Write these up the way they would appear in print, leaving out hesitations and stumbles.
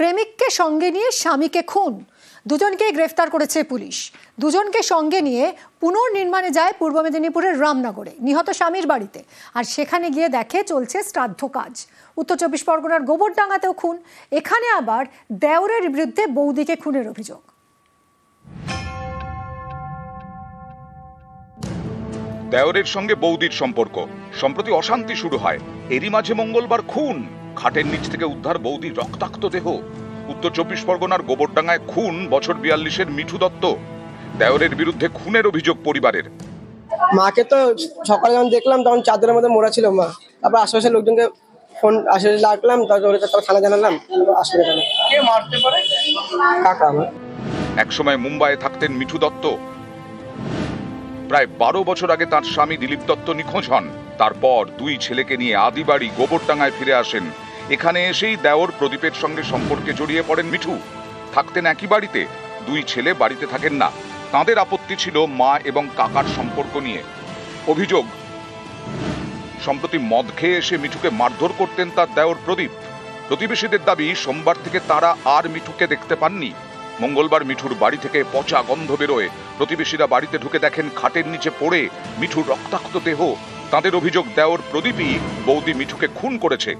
প্রেমিককে সঙ্গে নিয়ে স্বামীকে খুন, দুজনকে গ্রেফতার করেছে পুলিশ। দুজনকে সঙ্গে নিয়ে পুনর্নির্মাণে যায় পূর্ব মেদিনীপুরের রামনগরে নিহত স্বামীর বাড়িতে, আর সেখানে গিয়ে দেখে চলছে শ্রাদ্ধ কাজ। উত্তর চব্বিশ পরগনার গোবরডাঙ্গাতেও খুন, এখানে আবার দেওরের বিরুদ্ধে বৌদিকে খুনের অভিযোগ। দেওরের সঙ্গে বৌদির সম্পর্ক, সম্প্রতি অশান্তি শুরু হয়। এরই মাঝে মঙ্গলবার খুন, খাটের নিচ থেকে উদ্ধার বৌদির রক্তাক্ত দেহ। উত্তর চব্বিশ পরগনার গোবরডাঙ্গায় খুন বছর 42-এর মিঠু দত্ত। দেওরের বিরুদ্ধে খুনের অভিযোগ পরিবারের। মাকে তো সকালে যখন দেখলাম তখন চাদরের মধ্যে মোড়া ছিল মা, তারপর আশেপাশের লোকজনকে ফোন আশেপাশে লাগলাম, তারপরে থানা জানালাম। কে মারতে পারে? কাকা আমার। একসময় মুম্বাইয়ে থাকতেন মিঠু দত্ত। প্রায় 12 বছর আগে তার স্বামী দিলীপ দত্ত নিখোঁজ হন। তারপর দুই ছেলেকে নিয়ে আদিবাড়ি গোবরডাঙ্গায় ফিরে আসেন। এখানে এসেই দেওর প্রদীপের সঙ্গে সম্পর্কে জড়িয়ে পড়েন মিঠু। থাকতেন একই বাড়িতে, দুই ছেলে বাড়িতে থাকেন না। তাঁদের আপত্তি ছিল মা এবং কাকার সম্পর্ক নিয়ে। অভিযোগ, সম্প্রতি মদ খেয়ে এসে মিঠুকে মারধর করতেন তার দেওর প্রদীপ। প্রতিবেশীদের দাবি, সোমবার থেকে তারা আর মিঠুকে দেখতে পাননি। মঙ্গলবার মিঠুর বাড়ি থেকে পচা গন্ধ বেরোয়। প্রতিবেশীরা বাড়িতে ঢুকে দেখেন খাটের নিচে পড়ে মিঠুর রক্তাক্ত দেহ। তাদের অভিযোগ, দেওর প্রদীপই বৌদি মিঠুকে খুন করেছে।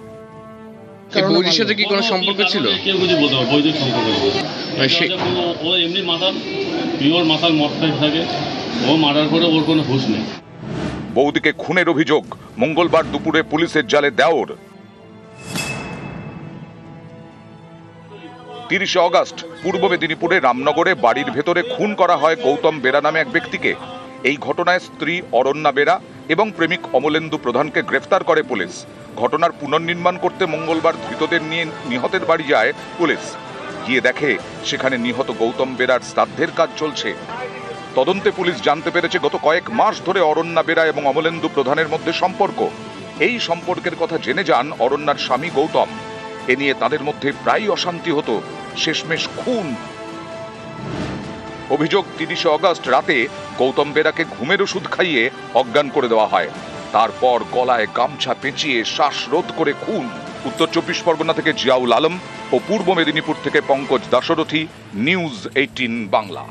বৌদির সাথে কি কোনো সম্পর্ক ছিল? কেউ কিছু বলতে পারে বৈদিক সম্পর্ক ছিল। ও এমনি মাতাল, পিওর মাতাল, মদ খাই থাকে। ও মারার পরে ওর কোনো হুঁশ নেই। বৌদিকে খুনের অভিযোগ, মঙ্গলবার দুপুরে পুলিশের জালে দেওর। 30 অগস্ট পূর্ব মেদিনীপুরে রামনগরে বাড়ির ভেতরে খুন করা হয় গৌতম বেরা নামে এক ব্যক্তিকে। এই ঘটনায় স্ত্রী অরণ্যা বেরা এবং প্রেমিক অমলেন্দু প্রধানকে গ্রেফতার করে পুলিশ। ঘটনার পুনর্নির্মাণ করতে মঙ্গলবার ধৃতদের নিয়ে নিহতের বাড়ি যায় পুলিশ। গিয়ে দেখে সেখানে নিহত গৌতম বেরার শ্রাদ্ধের কাজ চলছে। তদন্তে পুলিশ জানতে পেরেছে গত কয়েক মাস ধরে অরণ্যা বেরা এবং অমলেন্দু প্রধানের মধ্যে সম্পর্ক। এই সম্পর্কের কথা জেনে যান অরণ্যার স্বামী গৌতম। এ নিয়ে তাদের মধ্যে প্রায় অশান্তি হতো, শেষমেশ খুন। অভিযোগ, 30 অগস্ট রাতে গৌতম বেরাকে ঘুমের ওষুধ খাইয়ে অজ্ঞান করে দেওয়া হয়। তারপর গলায় গামছা পেঁচিয়ে শ্বাসরোধ করে খুন। উত্তর চব্বিশ পরগনা থেকে জিয়াউল আলম ও পূর্ব মেদিনীপুর থেকে পঙ্কজ দাশরথী, নিউজ 18 বাংলা।